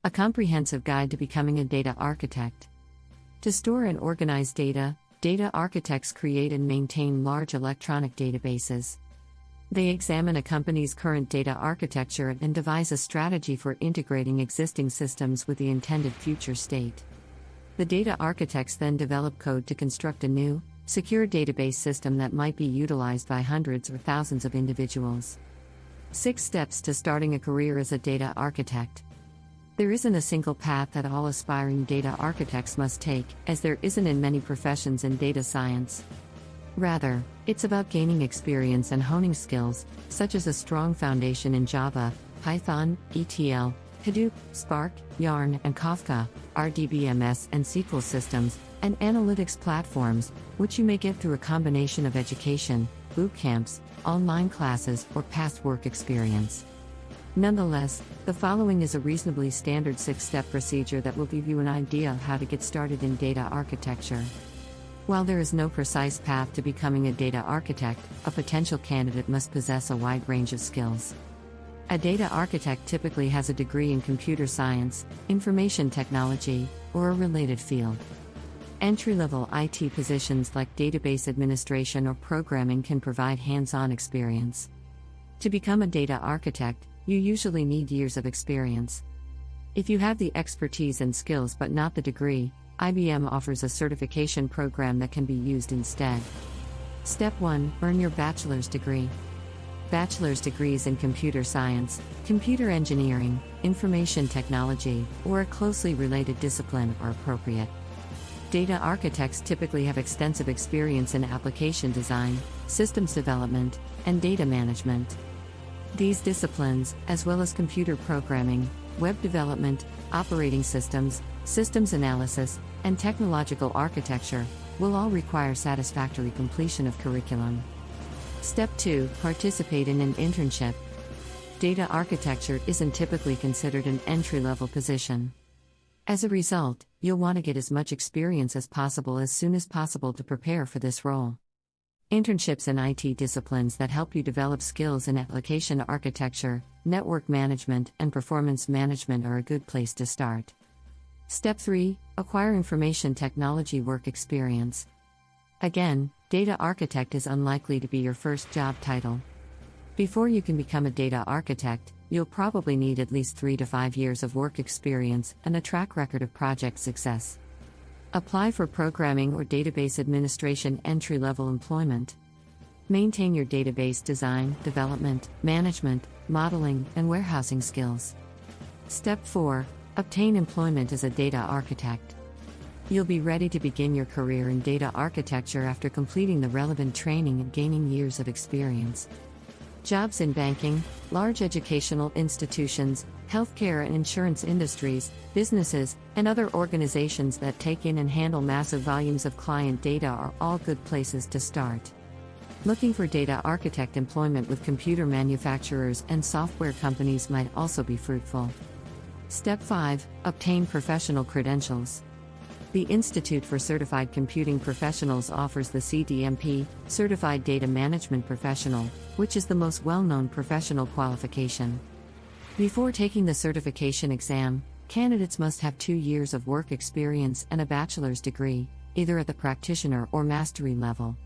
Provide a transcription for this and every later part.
A comprehensive guide to becoming a data architect. To store and organize data, data architects create and maintain large electronic databases. They examine a company's current data architecture and devise a strategy for integrating existing systems with the intended future state. The data architects then develop code to construct a new, secure database system that might be utilized by hundreds or thousands of individuals. 6 steps to starting a career as a data architect. There isn't a single path that all aspiring data architects must take, as there isn't in many professions in data science. Rather, it's about gaining experience and honing skills, such as a strong foundation in Java, Python, ETL, Hadoop, Spark, Yarn, and Kafka, RDBMS and SQL systems, and analytics platforms, which you may get through a combination of education, bootcamps, online classes, or past work experience. Nonetheless, the following is a reasonably standard 6-step procedure that will give you an idea of how to get started in data architecture. While there is no precise path to becoming a data architect, a potential candidate must possess a wide range of skills. A data architect typically has a degree in computer science, information technology, or a related field. Entry-level IT positions like database administration or programming can provide hands-on experience. To become a data architect, you usually need years of experience. If you have the expertise and skills but not the degree, IBM offers a certification program that can be used instead. Step 1. Earn your bachelor's degree. Bachelor's degrees in computer science, computer engineering, information technology, or a closely related discipline are appropriate. Data architects typically have extensive experience in application design, systems development, and data management. These disciplines, as well as computer programming, web development, operating systems, systems analysis, and technological architecture, will all require satisfactory completion of curriculum. Step 2. Participate in an internship. Data architecture isn't typically considered an entry-level position. As a result, you'll want to get as much experience as possible as soon as possible to prepare for this role. Internships in IT disciplines that help you develop skills in application architecture, network management, and performance management are a good place to start. Step 3. Acquire information technology work experience. Again, data architect is unlikely to be your first job title. Before you can become a data architect, you'll probably need at least 3 to 5 years of work experience and a track record of project success. Apply for programming or database administration entry-level employment. Maintain your database design, development, management, modeling, and warehousing skills. Step 4. Obtain employment as a data architect. You'll be ready to begin your career in data architecture after completing the relevant training and gaining years of experience. Jobs in banking, large educational institutions, healthcare and insurance industries, businesses, and other organizations that take in and handle massive volumes of client data are all good places to start. Looking for data architect employment with computer manufacturers and software companies might also be fruitful. Step 5. Obtain professional credentials. The Institute for Certified Computing Professionals offers the CDMP, Certified Data Management Professional, which is the most well-known professional qualification. Before taking the certification exam, candidates must have 2 years of work experience and a bachelor's degree, either at the practitioner or mastery level.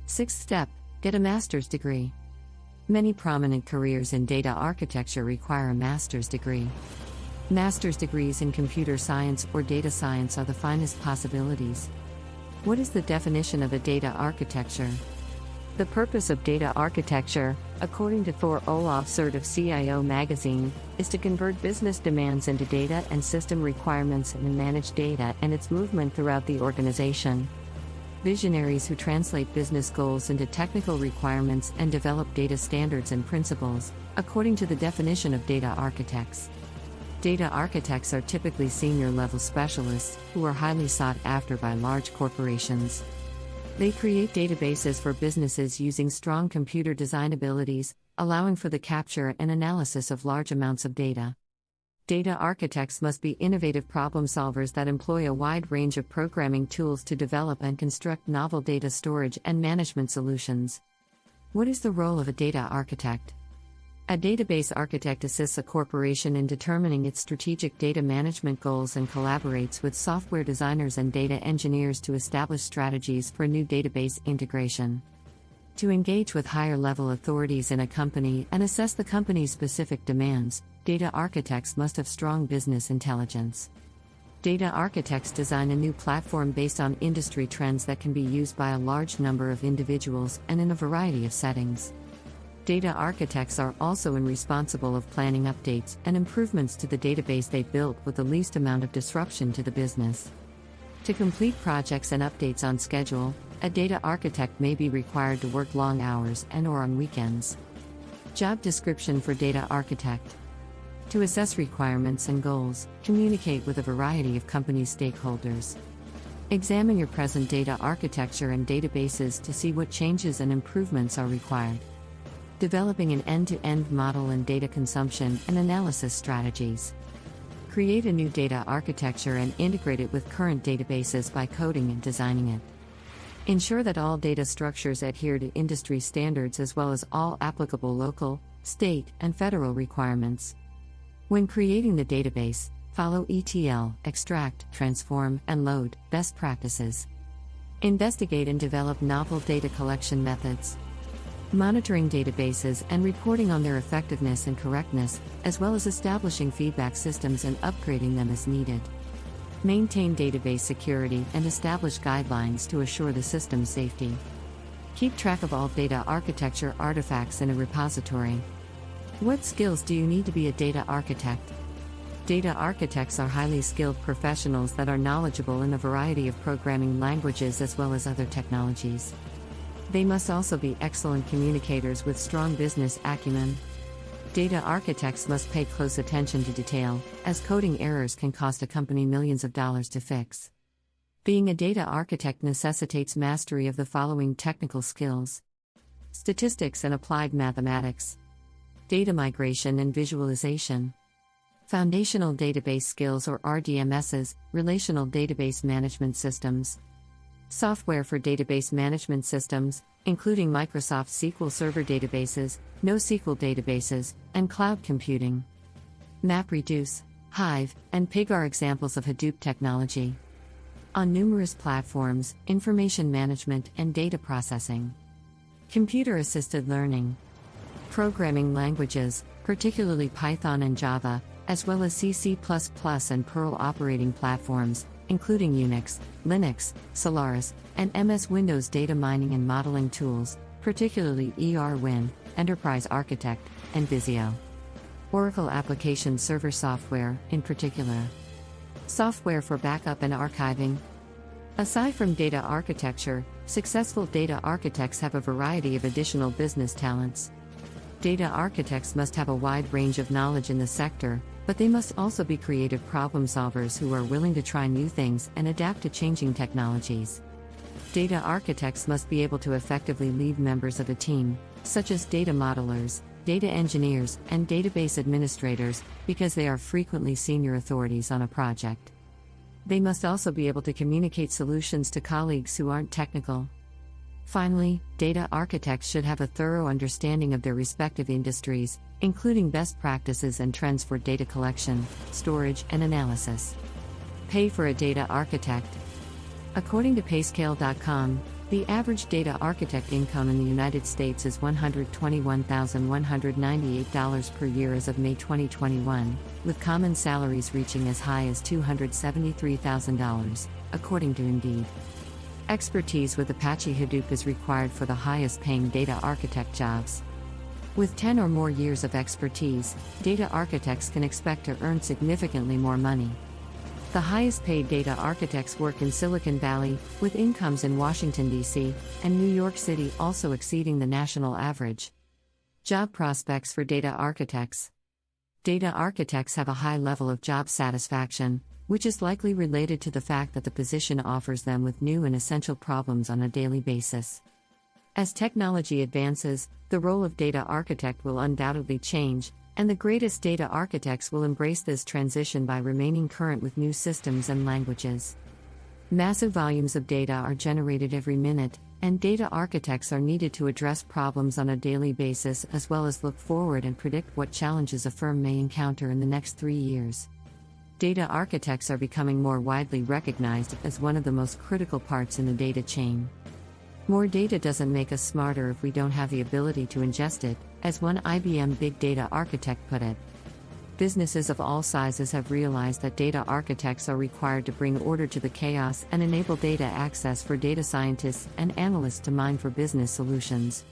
6th step. Get a master's degree. Many prominent careers in data architecture require a master's degree. Master's degrees in computer science or data science are the finest possibilities. What is the definition of a data architecture? The purpose of data architecture, according to Thor Olafsrud of CIO magazine, is to convert business demands into data and system requirements and manage data and its movement throughout the organization. Visionaries who translate business goals into technical requirements and develop data standards and principles, according to the definition of data architects. Data architects are typically senior-level specialists who are highly sought after by large corporations. They create databases for businesses using strong computer design abilities, allowing for the capture and analysis of large amounts of data. Data architects must be innovative problem solvers that employ a wide range of programming tools to develop and construct novel data storage and management solutions. What is the role of a data architect? A database architect assists a corporation in determining its strategic data management goals and collaborates with software designers and data engineers to establish strategies for new database integration. To engage with higher-level authorities in a company and assess the company's specific demands, data architects must have strong business intelligence. Data architects design a new platform based on industry trends that can be used by a large number of individuals and in a variety of settings. Data architects are also responsible of planning updates and improvements to the database they built with the least amount of disruption to the business. To complete projects and updates on schedule, a data architect may be required to work long hours and/or on weekends. Job description for data architect. To assess requirements and goals, communicate with a variety of company stakeholders. Examine your present data architecture and databases to see what changes and improvements are required. Developing an end-to-end model and data consumption and analysis strategies. Create a new data architecture and integrate it with current databases by coding and designing it. Ensure that all data structures adhere to industry standards as well as all applicable local, state, and federal requirements. When creating the database, follow ETL, extract, transform, and load best practices. Investigate and develop novel data collection methods. Monitoring databases and reporting on their effectiveness and correctness, as well as establishing feedback systems and upgrading them as needed. Maintain database security and establish guidelines to assure the system's safety. Keep track of all data architecture artifacts in a repository. What skills do you need to be a data architect? Data architects are highly skilled professionals that are knowledgeable in a variety of programming languages as well as other technologies. They must also be excellent communicators with strong business acumen. Data architects must pay close attention to detail, as coding errors can cost a company millions of dollars to fix. Being a data architect necessitates mastery of the following technical skills: statistics and applied mathematics, data migration and visualization, foundational database skills or RDMSs, relational database management systems, software for database management systems, including Microsoft SQL Server databases, NoSQL databases, and cloud computing. MapReduce, Hive, and Pig are examples of Hadoop technology. On numerous platforms, information management and data processing. Computer-assisted learning. Programming languages, particularly Python and Java, as well as C++ and Perl operating platforms, including Unix, Linux, Solaris, and MS Windows data mining and modeling tools, particularly ER-Win, Enterprise Architect, and Visio. Oracle application server software, in particular. Software for backup and archiving. Aside from data architecture, successful data architects have a variety of additional business talents. Data architects must have a wide range of knowledge in the sector, but they must also be creative problem solvers who are willing to try new things and adapt to changing technologies. Data architects must be able to effectively lead members of a team, such as data modelers, data engineers, and database administrators, because they are frequently senior authorities on a project. They must also be able to communicate solutions to colleagues who aren't technical. Finally, data architects should have a thorough understanding of their respective industries, including best practices and trends for data collection, storage, and analysis. Pay for a data architect. According to payscale.com, the average data architect income in the United States is $121,198 per year as of May 2021, with common salaries reaching as high as $273,000, according to Indeed. Expertise with Apache Hadoop is required for the highest-paying data architect jobs. With 10 or more years of expertise, data architects can expect to earn significantly more money. The highest-paid data architects work in Silicon Valley, with incomes in Washington, D.C., and New York City also exceeding the national average. Job prospects for data architects. Data architects have a high level of job satisfaction, which is likely related to the fact that the position offers them with new and essential problems on a daily basis. As technology advances, the role of data architect will undoubtedly change, and the greatest data architects will embrace this transition by remaining current with new systems and languages. Massive volumes of data are generated every minute, And data architects are needed to address problems on a daily basis as well as look forward and predict what challenges a firm may encounter in the next 3 years. Data architects are becoming more widely recognized as one of the most critical parts in the data chain. More data doesn't make us smarter if we don't have the ability to ingest it, as one IBM big data architect put it. Businesses of all sizes have realized that data architects are required to bring order to the chaos and enable data access for data scientists and analysts to mine for business solutions.